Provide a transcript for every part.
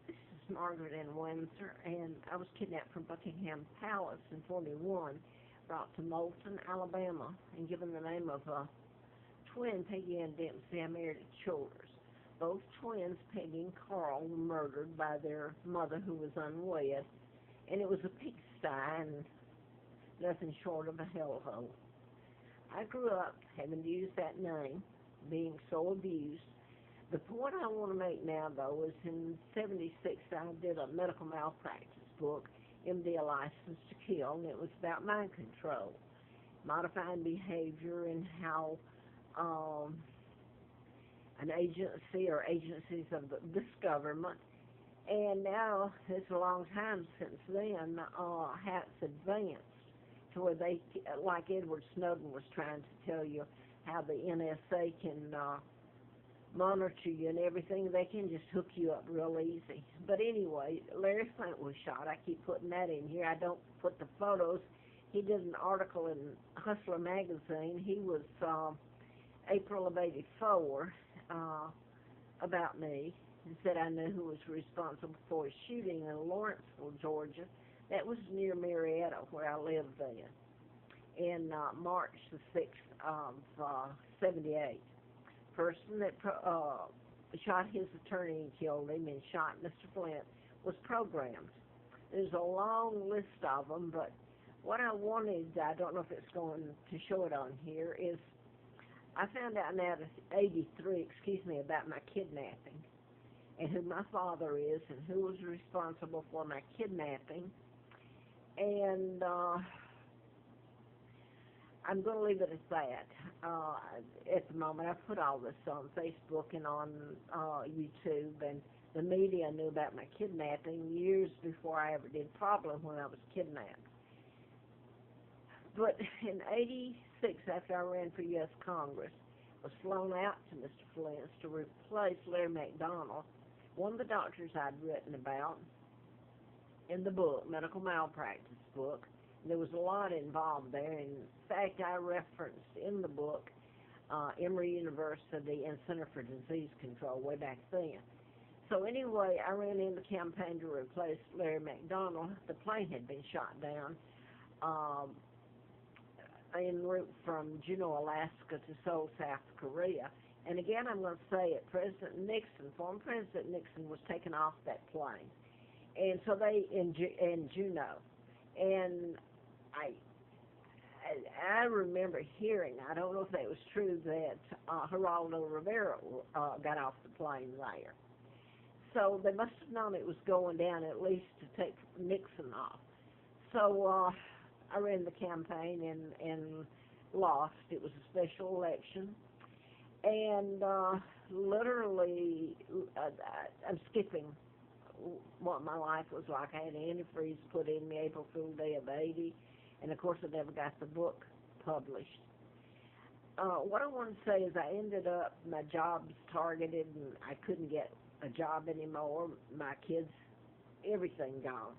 This is Margaret in Windsor, and I was kidnapped from Buckingham Palace in 41, brought to Moulton, Alabama, and given the name of twin Peggy and Dempsey. I married at Childers. Both twins, Peggy and Carl, were murdered by their mother, who was unwed, and it was a pigsty and nothing short of a hellhole. I grew up having to use that name, being so abused. The point I want to make now, though, is in 76 I did a medical malpractice book, MD A License to Kill, and it was about mind control, modifying behavior, and how an agency or agencies of this government, and now it's a long time since then, has advanced to where they, like Edward Snowden was trying to tell you, how the NSA can monitor you and everything. They can just hook you up real easy. But anyway, Larry Flint was shot. I keep putting that in here. I don't put the photos. He did an article in Hustler magazine. He was April of 84 about me, and said I knew who was responsible for a shooting in Lawrenceville, Georgia. That was near Marietta, where I lived then, in March the 6th of 78. Person that shot his attorney and killed him and shot Mr. Flint was programmed. There's a long list of them, but what I wanted, I don't know if it's going to show it on here, is I found out now at 83, about my kidnapping and who my father is and who was responsible for my kidnapping. And I'm going to leave it at that. At the moment, I put all this on Facebook and on YouTube, and the media knew about my kidnapping years before I ever did problem when I was kidnapped. But in 86, after I ran for U.S. Congress, I was flown out to Mr. Flint's to replace Larry McDonald, one of the doctors I'd written about in the book, Medical Malpractice book. There was a lot involved there. In fact, I referenced in the book Emory University and Center for Disease Control way back then. So anyway, I ran in the campaign to replace Larry McDonald. The plane had been shot down en route from Juneau, Alaska to Seoul, South Korea. And again, I'm going to say it, President Nixon, former President Nixon, was taken off that plane. And so they, in Juneau. And I remember hearing, I don't know if that was true, that Geraldo Rivera got off the plane there. So they must have known it was going down at least to take Nixon off. So I ran the campaign and lost. It was a special election. And literally, I'm skipping what my life was like. I had antifreeze put in me April Fool Day of 80, and of course I never got the book published. What I want to say is I ended up, my job's targeted, and I couldn't get a job anymore. My kids, everything gone.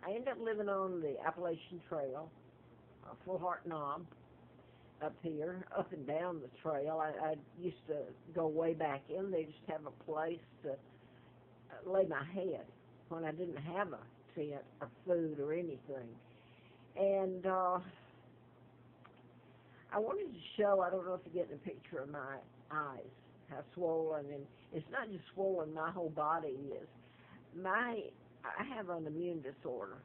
I ended up living on the Appalachian Trail, Full Heart Knob, up here, up and down the trail. I used to go way back in there, just have a place to lay my head when I didn't have a tent or food or anything. And I wanted to show, I don't know if you're getting a picture of my eyes, how swollen, and it's not just swollen, my whole body is. I have an immune disorder.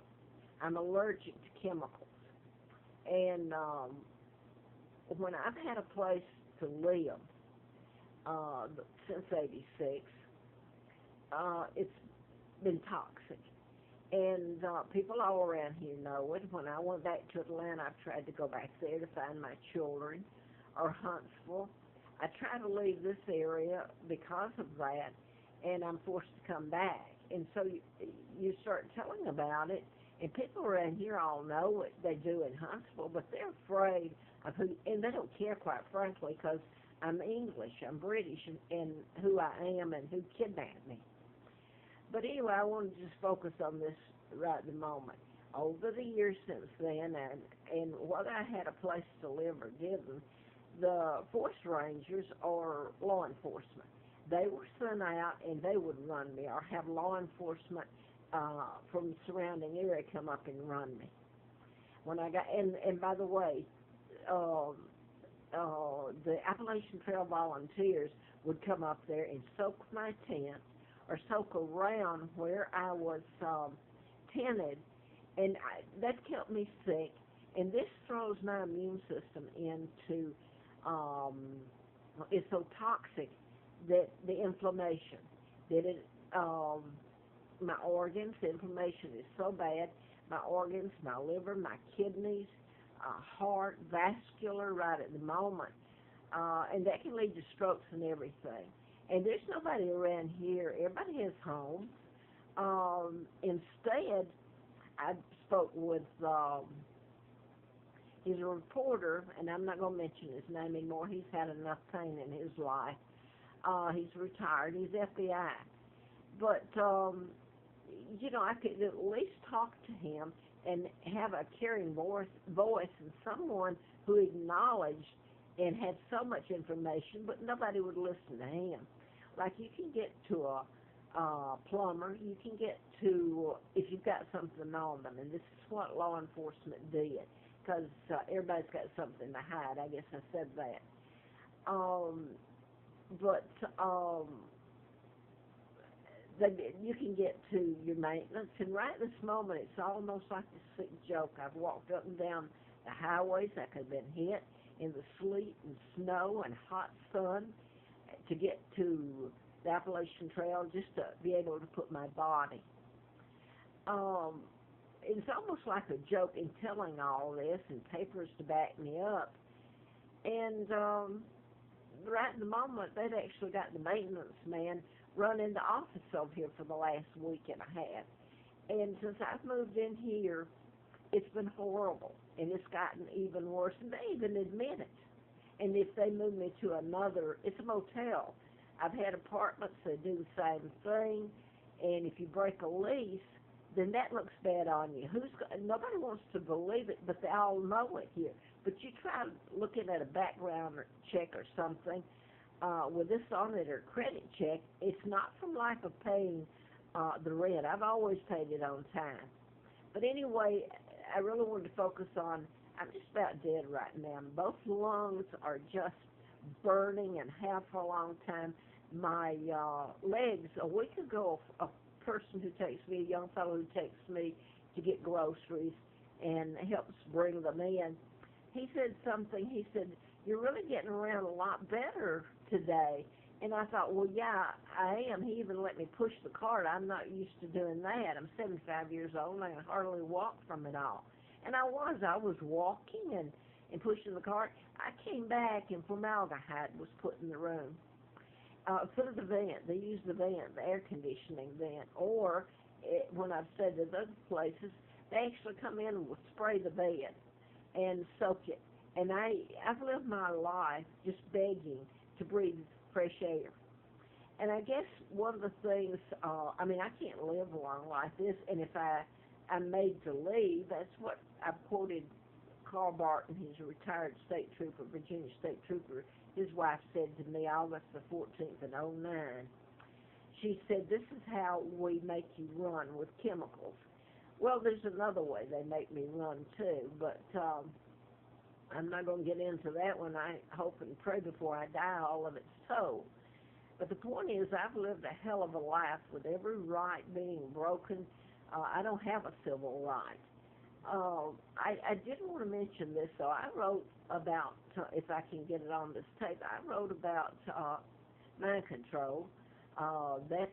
I'm allergic to chemicals. And when I've had a place to live since 86, it's been toxic. And people all around here know it. When I went back to Atlanta, I've tried to go back there to find my children, or Huntsville. I try to leave this area because of that, and I'm forced to come back. And so you start telling about it, and people around here all know what they do in Huntsville, but they're afraid of who, and they don't care, quite frankly, because I'm English, I'm British, and who I am and who kidnapped me. But anyway, I want to just focus on this right at the moment. Over the years since then, and whether I had a place to live or didn't, the forest rangers are law enforcement. they were sent out and they would run me, or have law enforcement from the surrounding area come up and run me. When I got, and by the way, um, the Appalachian Trail volunteers would come up there and soak my tent or soak around where I was tented, and that kept me sick. And this throws my immune system into, um, it's so toxic that the inflammation, that it, my organs, the inflammation is so bad. My organs, my liver, my kidneys, heart, vascular right at the moment. And that can lead to strokes and everything. And there's nobody around here. Everybody has homes. Instead, I spoke with, he's a reporter, and I'm not going to mention his name anymore. He's had enough pain in his life. He's retired. He's FBI. But, I could at least talk to him and have a caring voice and someone who acknowledged and had so much information, but nobody would listen to him. Like, you can get to a plumber, you can get to, if you've got something on them, and this is what law enforcement did, because everybody's got something to hide. I guess I said that. But you can get to your maintenance, and right this moment, it's almost like a sick joke. I've walked up and down the highways. I could have been hit in the sleet and snow and hot sun to get to the Appalachian Trail, just to be able to put my body. It's almost like a joke in telling all this, and papers to back me up. And right in the moment, they'd actually got the maintenance man running the office over here for the last week and a half. And since I've moved in here, it's been horrible, and it's gotten even worse, and they even admit it. And if they move me to another, it's a motel. I've had apartments that do the same thing, and if you break a lease, then that looks bad on you. Nobody wants to believe it, but they all know it here. But you try looking at a background check or something, with this on it, or credit check, it's not from lack of paying the rent. I've always paid it on time. But anyway, I really wanted to focus on, I'm just about dead right now. Both lungs are just burning and have for a long time. My legs, a week ago, a person who takes me, a young fellow who takes me to get groceries and helps bring them in, he said something. He said, "You're really getting around a lot better today." And I thought, well, yeah, I am. He even let me push the cart. I'm not used to doing that. I'm 75 years old, and I can hardly walk from it all. And I was walking and pushing the cart. I came back, and formaldehyde was put in the room. Put in the vent. They use the vent, the air conditioning vent. Or, when I've stayed at other places, they actually come in and will spray the bed and soak it. And I've lived my life just begging to breathe fresh air. And I guess one of the things, I can't live long like this, and if I'm made to leave, that's what I've quoted Carl Barton. He's a retired state trooper, Virginia state trooper. His wife said to me August the 14th in '09, she said, "This is how we make you run with chemicals." Well, there's another way they make me run too, but I'm not going to get into that one. I hope and pray before I die all of it's so. But the point is, I've lived a hell of a life with every right being broken. I don't have a civil right. I did want to mention this, though. I wrote about, if I can get it on this tape, I wrote about mind control. That's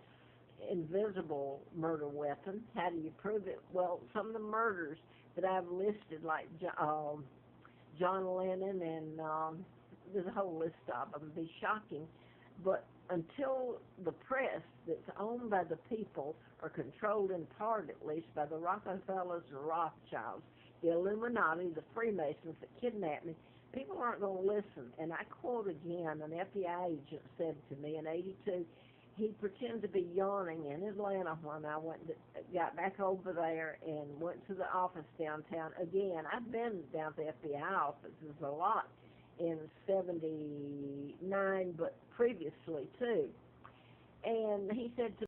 invisible murder weapon. How do you prove it? Well, some of the murders that I've listed, like John Lennon, and there's a whole list of them, be shocking. But until the press that's owned by the people, or controlled in part at least by the Rockefellers and Rothschilds, the Illuminati, the Freemasons that kidnapped me, people aren't going to listen. And I quote again, an FBI agent said to me in '82, he pretended to be yawning in Atlanta when I got back over there and went to the office downtown. Again, I've been down to the FBI offices a lot in '79, but previously too. And he said to